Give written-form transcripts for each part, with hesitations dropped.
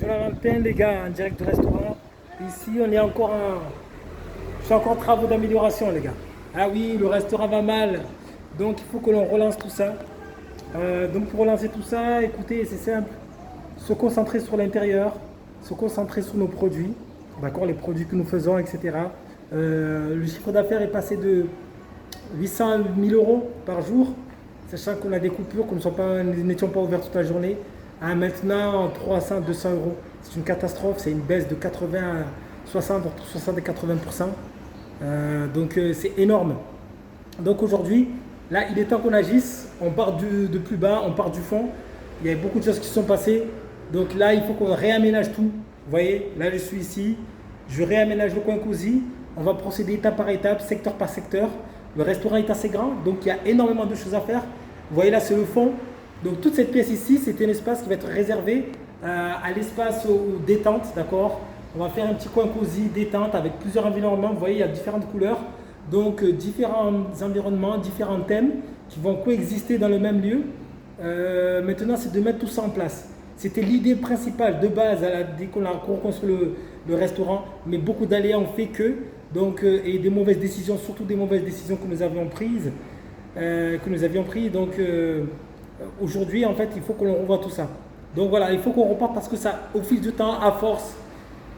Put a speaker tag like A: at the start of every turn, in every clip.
A: Jonathan, les gars, en direct du restaurant. Ici, on est encore en... Je fais encore en travaux d'amélioration, les gars. Ah oui, le restaurant va mal. Donc, il faut que l'on relance tout ça. Donc, pour relancer tout ça, écoutez, c'est simple. Se concentrer sur l'intérieur, se concentrer sur nos produits, d'accord, les produits que nous faisons, etc. Le chiffre d'affaires est passé de 800 à 1000 euros par jour, sachant qu'on a des coupures, que nous n'étions pas ouverts toute la journée, à maintenant 300, 200 euros. C'est une catastrophe, c'est une baisse de 80 à 60, entre 60 et 80%. Donc c'est énorme. Donc aujourd'hui, là, il est temps qu'on agisse. On part de plus bas, on part du fond. Il y a beaucoup de choses qui se sont passées. Donc là, il faut qu'on réaménage tout. Vous voyez, là, je suis ici. Je réaménage le coin cosy. On va procéder étape par étape, secteur par secteur. Le restaurant est assez grand, donc il y a énormément de choses à faire. Vous voyez là, c'est le fond. Donc toute cette pièce ici, c'est un espace qui va être réservé à l'espace aux détentes, d'accord. On va faire un petit coin cosy, détente, avec plusieurs environnements. Vous voyez, il y a différentes couleurs. Donc différents environnements, différents thèmes qui vont coexister dans le même lieu. Maintenant, c'est de mettre tout ça en place. C'était l'idée principale de base dès qu'on a reconstruit le restaurant, mais beaucoup d'aléas ont fait que, donc, et des mauvaises décisions, surtout des mauvaises décisions que nous avions prises, Donc aujourd'hui, en fait, il faut qu'on revoie tout ça. Donc voilà, il faut qu'on reparte parce que ça, au fil du temps, à force,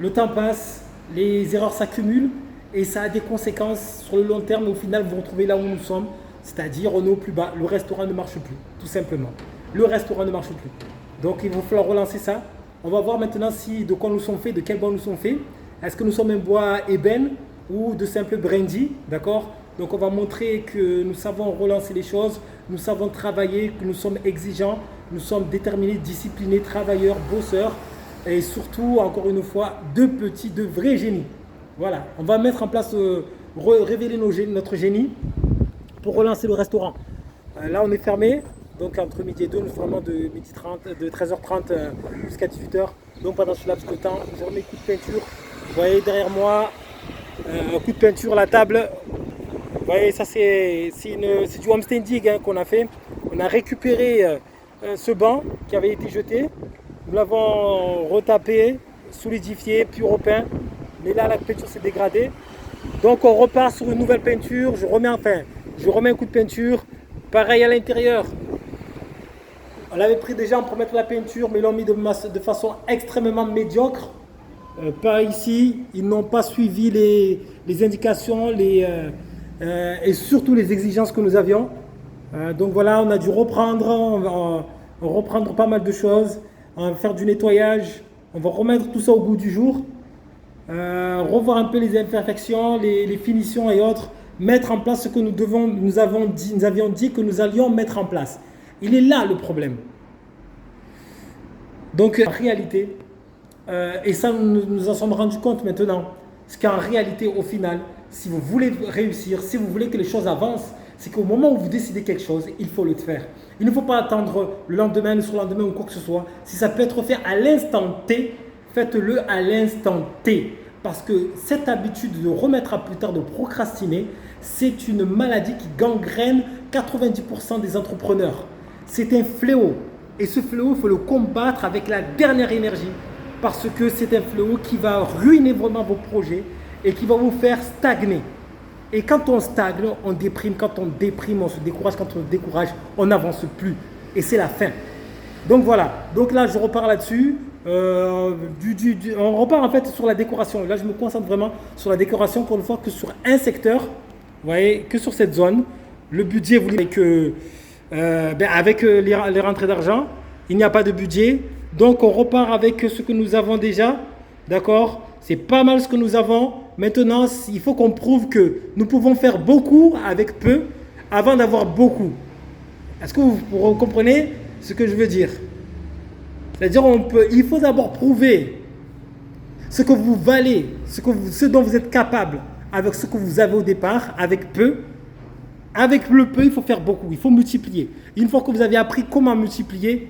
A: le temps passe, les erreurs s'accumulent et ça a des conséquences sur le long terme. Au final, vous vous retrouvez là où nous sommes, c'est-à-dire on est au plus bas. Le restaurant ne marche plus, tout simplement. Le restaurant ne marche plus. Donc il va falloir relancer ça. On va voir maintenant de quoi nous sommes faits, de quel bois nous sommes faits. Est-ce que nous sommes un bois ébène ou de simple brandy, d'accord? Donc on va montrer que nous savons relancer les choses, nous savons travailler, que nous sommes exigeants, nous sommes déterminés, disciplinés, travailleurs, bosseurs et surtout, encore une fois, de vrais génies. Voilà, on va mettre en place, révéler notre génie pour relancer le restaurant. Là, on est fermé. Donc entre midi et 2, nous fermons de 13h30 jusqu'à 18h. Donc pendant ce laps de temps, je remets un coup de peinture. Vous voyez derrière moi, un coup de peinture, la table. Vous voyez, ça c'est du homestanding qu'on a fait. On a récupéré ce banc qui avait été jeté. Nous l'avons retapé, solidifié, puis repeint. Mais là, la peinture s'est dégradée. Donc on repart sur une nouvelle peinture. Je remets un coup de peinture. Pareil à l'intérieur. On l'avait pris déjà pour mettre la peinture, mais ils l'ont mis de façon extrêmement médiocre. Pas ici, ils n'ont pas suivi les indications et surtout les exigences que nous avions. Donc voilà, on a dû reprendre pas mal de choses. On va faire du nettoyage, on va remettre tout ça au goût du jour. Revoir un peu les imperfections, les finitions et autres. Mettre en place ce que nous avions dit que nous allions mettre en place. Il est là le problème. Donc en réalité, et ça nous en sommes rendus compte maintenant, c'est qu'en réalité au final, si vous voulez réussir, si vous voulez que les choses avancent, c'est qu'au moment où vous décidez quelque chose, il faut le faire. Il ne faut pas attendre le lendemain, le surlendemain ou quoi que ce soit. Si ça peut être fait à l'instant T, faites-le à l'instant T. Parce que cette habitude de remettre à plus tard, de procrastiner, c'est une maladie qui gangrène 90% des entrepreneurs. C'est un fléau. Et ce fléau, il faut le combattre avec la dernière énergie. Parce que c'est un fléau qui va ruiner vraiment vos projets et qui va vous faire stagner. Et quand on stagne, on déprime. Quand on déprime, on se décourage. Quand on se décourage, on n'avance plus. Et c'est la fin. Donc voilà. Donc là, je repars là-dessus. On repart en fait sur la décoration. Là, je me concentre vraiment sur la décoration pour ne voir que sur un secteur. Vous voyez, que sur cette zone. Le budget, vous voulez que avec les rentrées d'argent, il n'y a pas de budget. Donc, on repart avec ce que nous avons déjà. D'accord? C'est pas mal ce que nous avons. Maintenant, il faut qu'on prouve que nous pouvons faire beaucoup avec peu avant d'avoir beaucoup. Est-ce que vous comprenez ce que je veux dire? C'est-à-dire, il faut d'abord prouver ce que vous valez, ce dont vous êtes capable avec ce que vous avez au départ, avec peu. Avec le peu, il faut faire beaucoup, il faut multiplier. Une fois que vous avez appris comment multiplier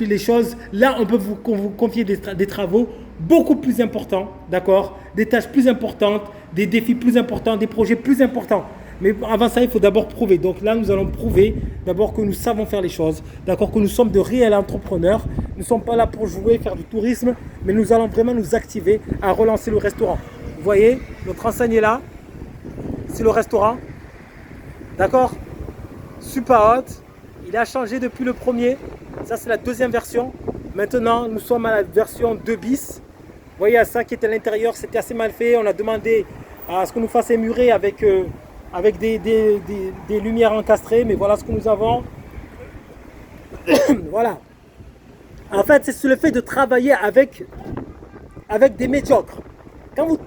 A: les choses, là, on peut vous confier des travaux beaucoup plus importants, d'accord? Des tâches plus importantes, des défis plus importants, des projets plus importants. Mais avant ça, il faut d'abord prouver. Donc là, nous allons prouver d'abord que nous savons faire les choses, d'accord, que nous sommes de réels entrepreneurs. Nous ne sommes pas là pour jouer, faire du tourisme, mais nous allons vraiment nous activer à relancer le restaurant. Vous voyez, notre enseigne est là. C'est le restaurant. D'accord? Super hot. Il a changé depuis le premier. Ça, c'est la deuxième version. Maintenant, nous sommes à la version 2 bis. Vous voyez, ça qui était à l'intérieur, c'était assez mal fait. On a demandé à ce qu'on nous fasse émurer avec des lumières encastrées. Mais voilà ce que nous avons. Voilà. En fait, c'est le fait de travailler avec des médiocres. Comme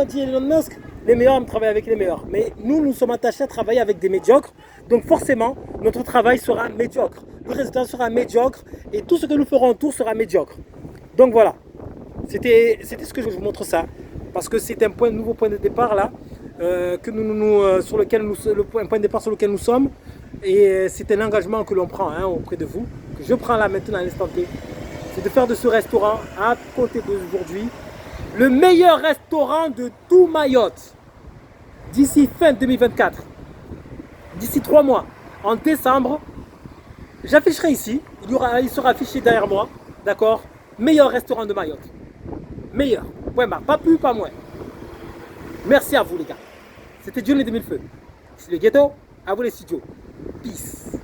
A: dit Elon Musk, les meilleurs aiment travailler avec les meilleurs. Mais nous sommes attachés à travailler avec des médiocres. Donc forcément, notre travail sera médiocre. Le résultat sera médiocre et tout ce que nous ferons autour sera médiocre. Donc voilà, c'était ce que je vous montre ça. Parce que c'est un nouveau point de départ là, sur lequel un point de départ sur lequel nous sommes. Et c'est un engagement que l'on prend auprès de vous, que je prends là maintenant à l'instant T. C'est de faire de ce restaurant, à côté d'aujourd'hui, le meilleur restaurant de tout Mayotte. D'ici fin 2024. D'ici 3 mois. En décembre, j'afficherai ici. Il sera affiché derrière moi. D'accord? Meilleur restaurant de Mayotte. Meilleur. Point barre. Pas plus, pas moins. Merci à vous les gars. C'était Johnny 2000 Feux. C'est le ghetto. À vous les studios. Peace.